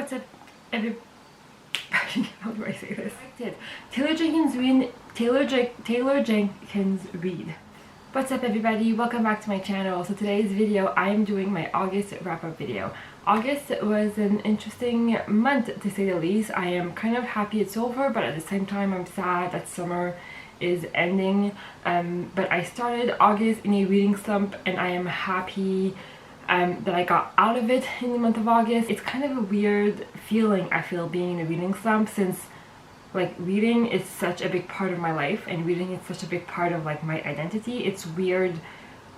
What's up, everybody? How do I say this? Taylor Jenkins Reid. What's up, everybody? Welcome back to my channel. So today's video, I am doing my August wrap-up video. August was an interesting month, to say the least. I am kind of happy it's over, but at the same time, I'm sad that summer is ending. But I started August in a reading slump, and I am happy that I got out of it in the month of August. It's kind of a weird feeling, I feel, being in a reading slump, since like reading is such a big part of my life and reading is such a big part of like my identity. It's weird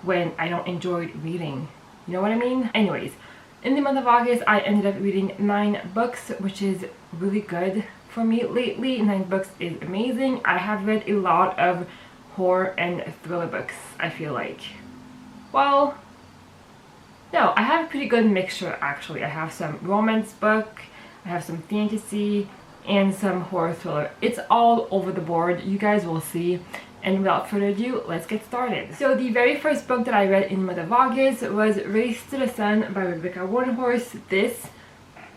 when I don't enjoy reading, you know what I mean? Anyways, in the month of August I ended up reading 9 books, which is really good for me lately. 9 books is amazing. I have read a lot of horror and thriller books, I feel like. Well, no, I have a pretty good mixture actually. I have some romance book, I have some fantasy, and some horror thriller. It's all over the board, you guys will see. And without further ado, let's get started. So the very first book that I read in the month of August was Race to the Sun by Roanhorse. This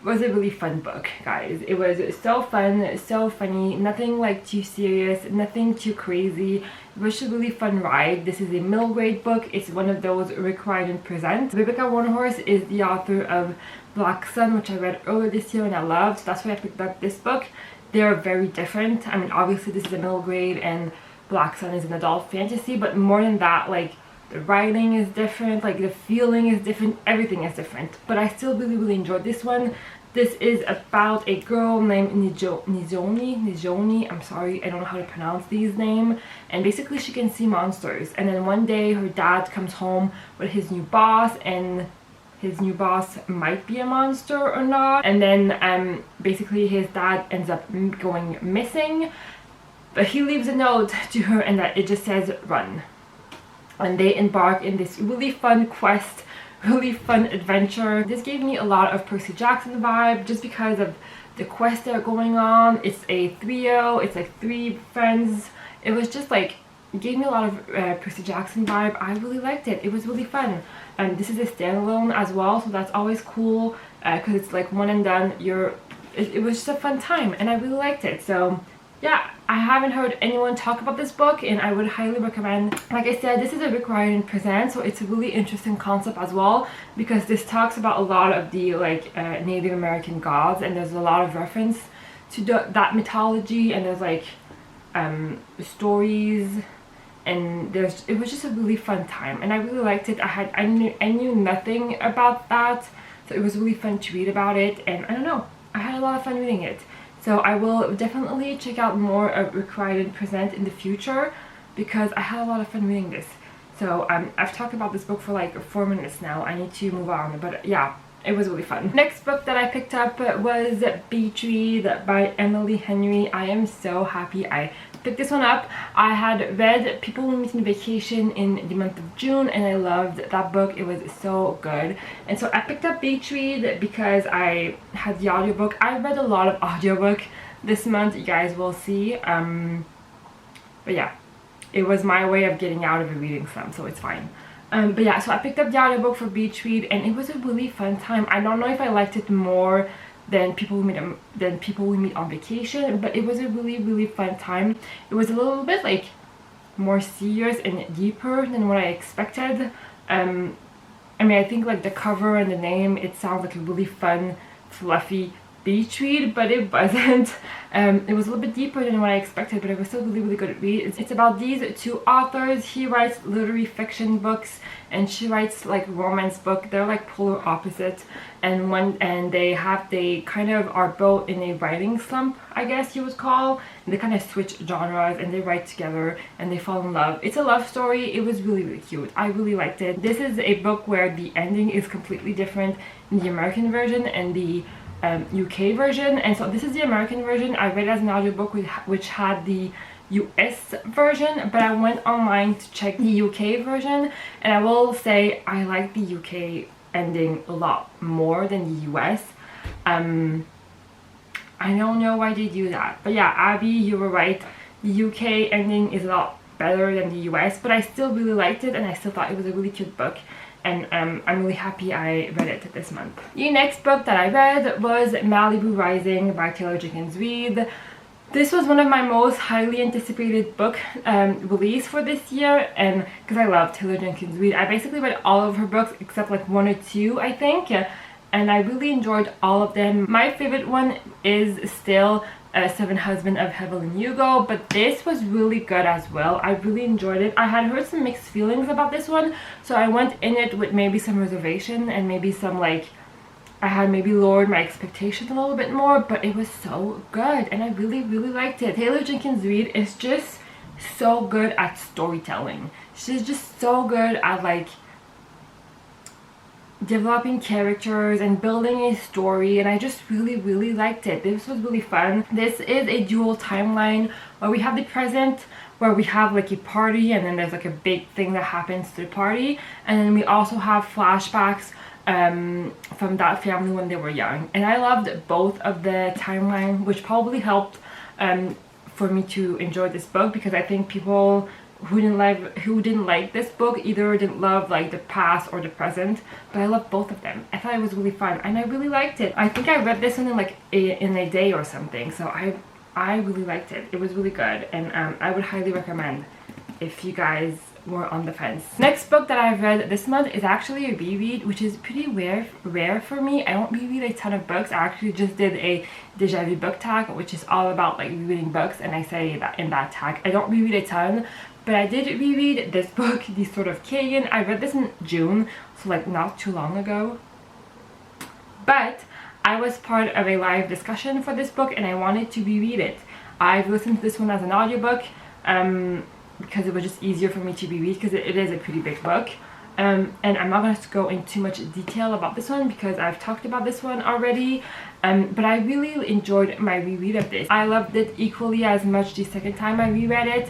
was a really fun book, guys. It was so fun, so funny, nothing like too serious, nothing too crazy. It was a really fun ride. This is a middle grade book. It's one of those Rick Riordan presents. Roanhorse is the author of Black Sun, which I read earlier this year and I loved. So that's why I picked up this book. They're very different. I mean, obviously this is a middle grade and Black Sun is an adult fantasy, but more than that, like, the writing is different, like the feeling is different, everything is different. But I still really enjoyed this one. This is about a girl named Nijoni, I'm sorry, I don't know how to pronounce these names. And basically she can see monsters. And then one day her dad comes home with his new boss, and his new boss might be a monster or not. And then basically his dad ends up going missing. But he leaves a note to her and that it just says run. And they embark in this really fun quest, really fun adventure. This gave me a lot of Percy Jackson vibe just because of the quest that are going on. It's a trio, it's like 3 friends. It was just like, it gave me a lot of Percy Jackson vibe. I really liked it. It was really fun. And this is a standalone as well, so that's always cool because it's like one and done. It was just a fun time and I really liked it. So yeah, I haven't heard anyone talk about this book and I would highly recommend. Like I said, this is a Rick Riordan present, so it's a really interesting concept as well, because this talks about a lot of the like Native American gods, and there's a lot of reference to that mythology, and there's like stories, and it was just a really fun time and I really liked it. I knew nothing about that, so it was really fun to read about it, and I don't know, I had a lot of fun reading it. So I will definitely check out more of Rick Riordan present in the future because I had a lot of fun reading this. So I've talked about this book for like 4 minutes now. I need to move on, but yeah, it was really fun. Next book that I picked up was Beach Read by Emily Henry. I am so happy I picked this one up. I had read People Will Meet on Vacation in the month of June and I loved that book. It was so good. And so I picked up Beach Read because I had the audiobook. I read a lot of audiobook this month, you guys will see. But yeah, it was my way of getting out of a reading slump, so it's fine. But yeah, so I picked up the audiobook for Beach Read and it was a really fun time. I don't know if I liked it more than People We Meet on Vacation, but it was a really fun time. It was a little bit like more serious and deeper than what I expected. I mean, I think like the cover and the name, it sounds like a really fun, fluffy beach read, but it wasn't. It was a little bit deeper than what I expected, but it was still really good read. It's about these 2 authors. He writes literary fiction books and she writes like romance book. They're like polar opposites, and they kind of are both in a writing slump, I guess you would call. And they kind of switch genres and they write together and they fall in love. It's a love story. It was really cute. I really liked it. This is a book where the ending is completely different in the American version and the UK version, and so this is the American version. I read it as an audiobook which had the US version, but I went online to check the UK version, and I will say I like the UK ending a lot more than the US. I don't know why they do that, but yeah, Abby, you were right. The UK ending is a lot better than the US, but I still really liked it and I still thought it was a really cute book. and I'm really happy I read it this month. The next book that I read was Malibu Rising by Taylor Jenkins Reid. This was one of my most highly anticipated book release for this year, and because I love Taylor Jenkins Reid, I basically read all of her books except like 1 or 2, I think, and I really enjoyed all of them. My favorite one is still Seven Husbands of Evelyn Hugo, but this was really good as well. I really enjoyed it. I had heard some mixed feelings about this one, so I went in it with maybe some reservation and maybe some like I had maybe lowered my expectations a little bit more, but it was so good and I really liked it. Taylor Jenkins Reid is just so good at storytelling. She's just so good at like developing characters and building a story, and I just really liked it. This was really fun. This is a dual timeline where we have the present, where we have like a party, and then there's like a big thing that happens to the party, and then we also have flashbacks from that family when they were young. And I loved both of the timeline, which probably helped for me to enjoy this book, because I think people who didn't like this book either didn't love like the past or the present, but I loved both of them. I thought it was really fun and I really liked it. I think I read this one in like in a day or something, so I really liked it. It was really good, and I would highly recommend if you guys were on the fence. Next book that I've read this month is actually a reread, which is pretty rare for me. I don't reread a ton of books. I actually just did a deja vu book tag, which is all about like rereading books, and I say that in that tag I don't reread a ton, but I did reread this book, The Sword of Kaigen. I read this in June, so like not too long ago, but I was part of a live discussion for this book and I wanted to reread it. I've listened to this one as an audiobook because it was just easier for me to reread, because it is a pretty big book. And I'm not going to go into too much detail about this one because I've talked about this one already, but I really enjoyed my reread of this. I loved it equally as much the second time I reread it.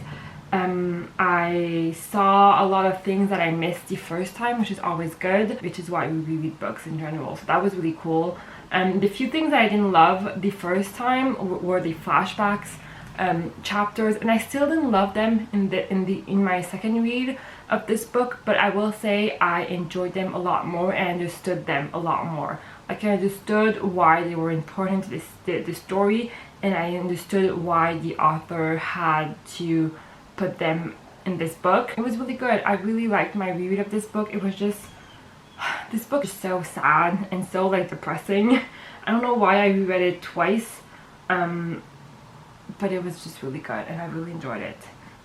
I saw a lot of things that I missed the first time, which is always good, which is why we reread books in general, so that was really cool. The few things that I didn't love the first time were the flashbacks chapters, and I still didn't love them in my second read of this book, but I will say I enjoyed them a lot more and understood them a lot more. Like, I understood why they were important to the story, and I understood why the author had to put them in this book. It was really good. I really liked my reread of this book. It was just, this book is so sad and so like depressing. I don't know why I reread it twice, but it was just really good and I really enjoyed it.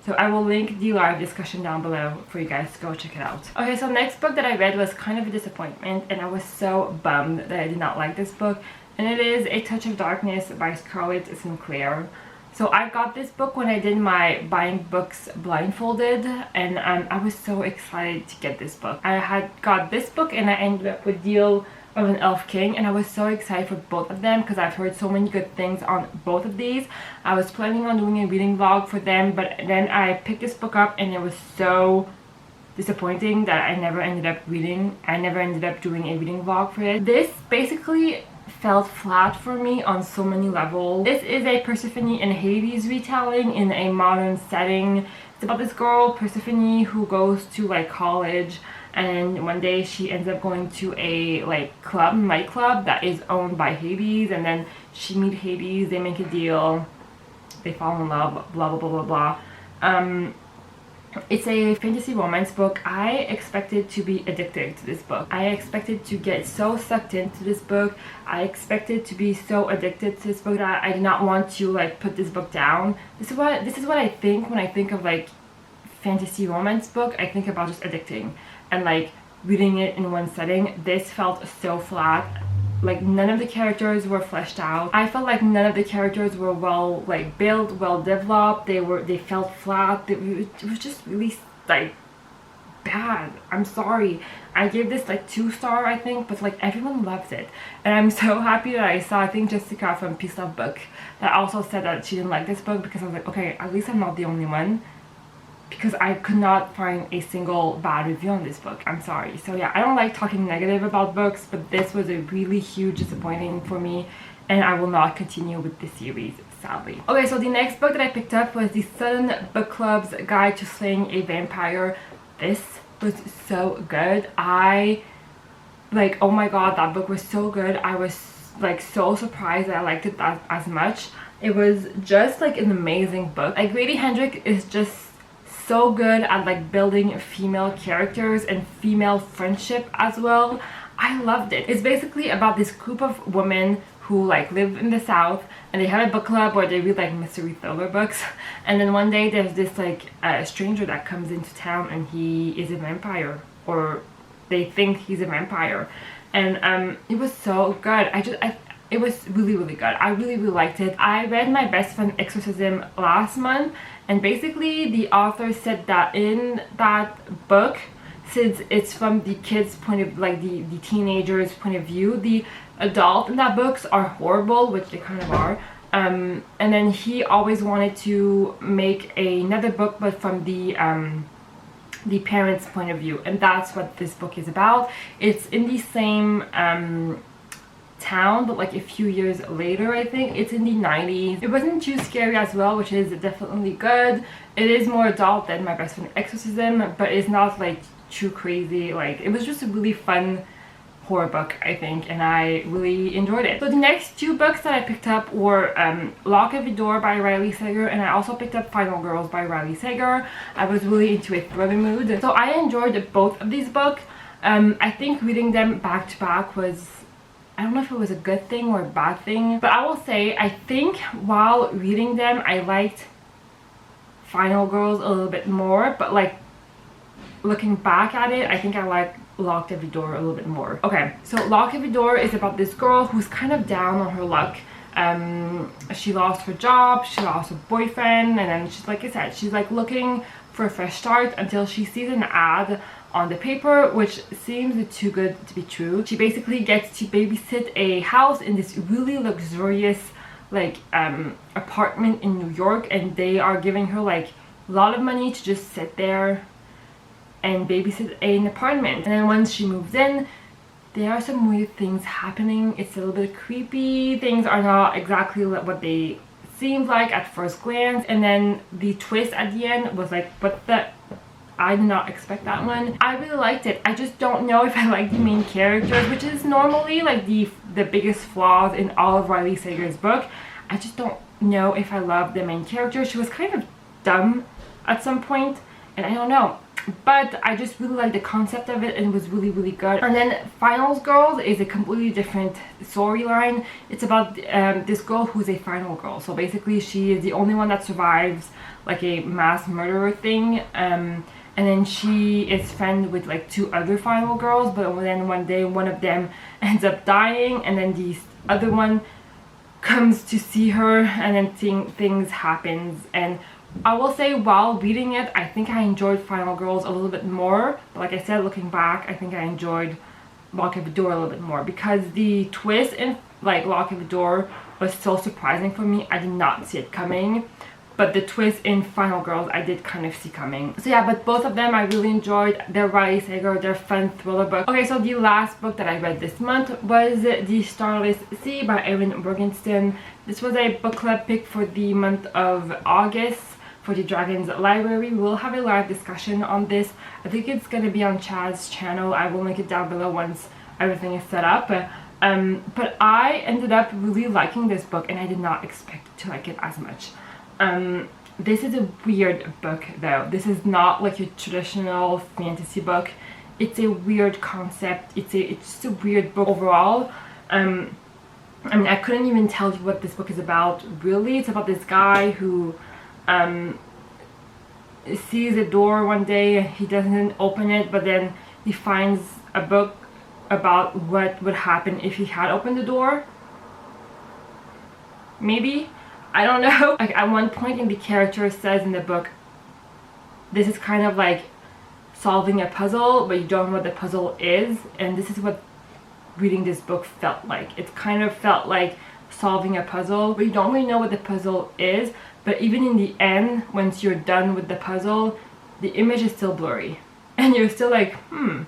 So I will link the live discussion down below for you guys to go check it out. Okay, so next book that I read was kind of a disappointment, and I was so bummed that I did not like this book, and it is A Touch of Darkness by Scarlett and Clair. So I got this book when I did my buying books blindfolded, and I was so excited to get this book. I had got this book and I ended up with Deal of an Elf King, and I was so excited for both of them because I've heard so many good things on both of these. I was planning on doing a reading vlog for them, but then I picked this book up and it was so disappointing that I never ended up reading. I never ended up doing a reading vlog for it. This basically felt flat for me on so many levels. This is a Persephone and Hades retelling in a modern setting. It's about this girl, Persephone, who goes to like college, and one day she ends up going to a like nightclub that is owned by Hades, and then she meets Hades, they make a deal, they fall in love, blah blah blah blah blah. It's a fantasy romance book. I expected to be addicted to this book. I expected to get so sucked into this book. I expected to be so addicted to this book that I did not want to like put this book down. This is what I think when I think of like fantasy romance book. I think about just addicting and like reading it in one setting. This felt so flat. Like, none of the characters were fleshed out. I felt like none of the characters were well like built, well developed. They felt flat. It was just really like bad. I'm sorry. I gave this like 2-star, I think, but like everyone loves it, and I'm so happy that I saw, I think Jessica from Peace Love Book, that also said that she didn't like this book, because I was like, okay, at least I'm not the only one, because I could not find a single bad review on this book. I'm sorry. So yeah, I don't like talking negative about books, but this was a really huge disappointing for me, and I will not continue with this series, sadly. Okay, so the next book that I picked up was the Sudden Book Club's Guide to Slaying a Vampire. This was so good. I like, oh my god, that book was so good. I was like so surprised that I liked it that as much. It was just like an amazing book. Like Grady Hendrix is just so good at like building female characters and female friendship as well. I loved it. It's basically about this group of women who like live in the South, and they have a book club where they read like mystery thriller books. And then one day there's this like stranger that comes into town, and he is a vampire, or they think he's a vampire. And it was so good. It was really good. I really liked it. I read My Best Friend Exorcism last month, and basically the author said that in that book, since it's from the kids' point of like the teenagers' point of view, the adult in that books are horrible, which they kind of are. And then he always wanted to make another book, but from the parents' point of view, and that's what this book is about. It's in the same town, but like a few years later. I think it's in the 90s. It wasn't too scary as well, which is definitely good. It is more adult than My Best Friend Exorcism, but it's not like too crazy. Like, it was just a really fun horror book, I think, and I really enjoyed it. So the next two books that I picked up were Lock Every Door by Riley Sager, and I also picked up Final Girls by Riley Sager. I was really into a thriller mood, so I enjoyed both of these books. I think reading them back to back was, I don't know if it was a good thing or a bad thing, but I will say I think while reading them I liked Final Girls a little bit more, but like looking back at it, I think I like Locked Every Door a little bit more. Okay, so Lock Every Door is about this girl who's kind of down on her luck. She lost her job, she lost her boyfriend, and then she's, like I said, she's like looking for a fresh start until she sees an ad on the paper which seems too good to be true. She basically gets to babysit a house in this really luxurious like apartment in New York, and they are giving her like a lot of money to just sit there and babysit an apartment. And then once she moves in, there are some weird things happening. It's a little bit creepy. Things are not exactly what they seemed like at first glance, and then the twist at the end was like, what the, I did not expect that one. I really liked it. I just don't know if I like the main characters, which is normally like the biggest flaws in all of Riley Sager's book. I just don't know if I love the main character. She was kind of dumb at some point, and I don't know, but I just really like the concept of it, and it was really good. And then Finals Girls is a completely different storyline. It's about this girl who's a final girl, so basically she is the only one that survives like a mass murderer thing, and then she is friends with like two other final girls, but then one day one of them ends up dying, and then the other one comes to see her, and then things happens. And I will say while reading it, I think I enjoyed Final Girls a little bit more, but like I said, looking back, I think I enjoyed Lock Every Door a little bit more, because the twist in like Lock Every Door was so surprising for me. I did not see it coming, but the twist in Final Girls I did kind of see coming. So yeah, but both of them I really enjoyed. They're Riley Sager, they're fun thriller books. Okay, so the last book that I read this month was the Starless Sea by Erin Morgenstern. This was a book club pick for the month of August for the Dragons Library. We'll have a live discussion on this. I think it's going to be on Chad's channel. I will link it down below once everything is set up. But I ended up really liking this book, and I did not expect to like it as much. This is a weird book though. This is not like your traditional fantasy book. It's a weird concept. It's just a weird book overall. I mean, I couldn't even tell you what this book is about really. It's about this guy who sees a door one day, he doesn't open it, but then he finds a book about what would happen if he had opened the door. Maybe, I don't know. Like at one point in the character says in the book, this is kind of like solving a puzzle, but you don't know what the puzzle is, and this is what reading this book felt like. It kind of felt like solving a puzzle, but you don't really know what the puzzle is. But even in the end, once you're done with the puzzle, the image is still blurry. And you're still like, I'm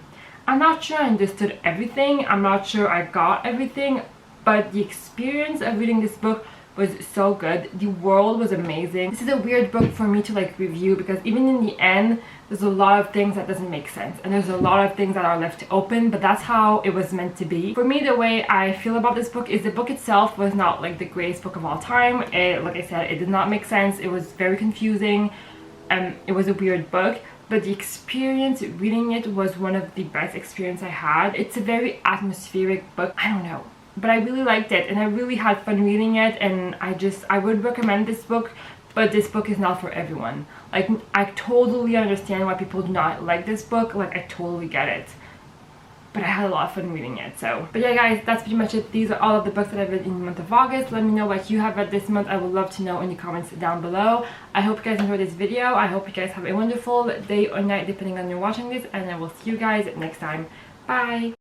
not sure I understood everything. I'm not sure I got everything. But the experience of reading this book was so good. The world was amazing. This is a weird book for me to like review because even in the end there's a lot of things that doesn't make sense and there's a lot of things that are left open, but that's how it was meant to be. For me, the way I feel about this book is the book itself was not like the greatest book of all time. Like I said, it did not make sense. It was very confusing. It was a weird book, but the experience reading it was one of the best experience I had. It's a very atmospheric book. I don't know, but I really liked it and I really had fun reading it, and I would recommend this book, but this book is not for everyone. Like, I totally understand why people do not like this book. Like, I totally get it. But I had a lot of fun reading it, so. But yeah, guys, that's pretty much it. These are all of the books that I've read in the month of August. Let me know what you have read this month. I would love to know in the comments down below. I hope you guys enjoyed this video. I hope you guys have a wonderful day or night, depending on when you're watching this. And I will see you guys next time. Bye!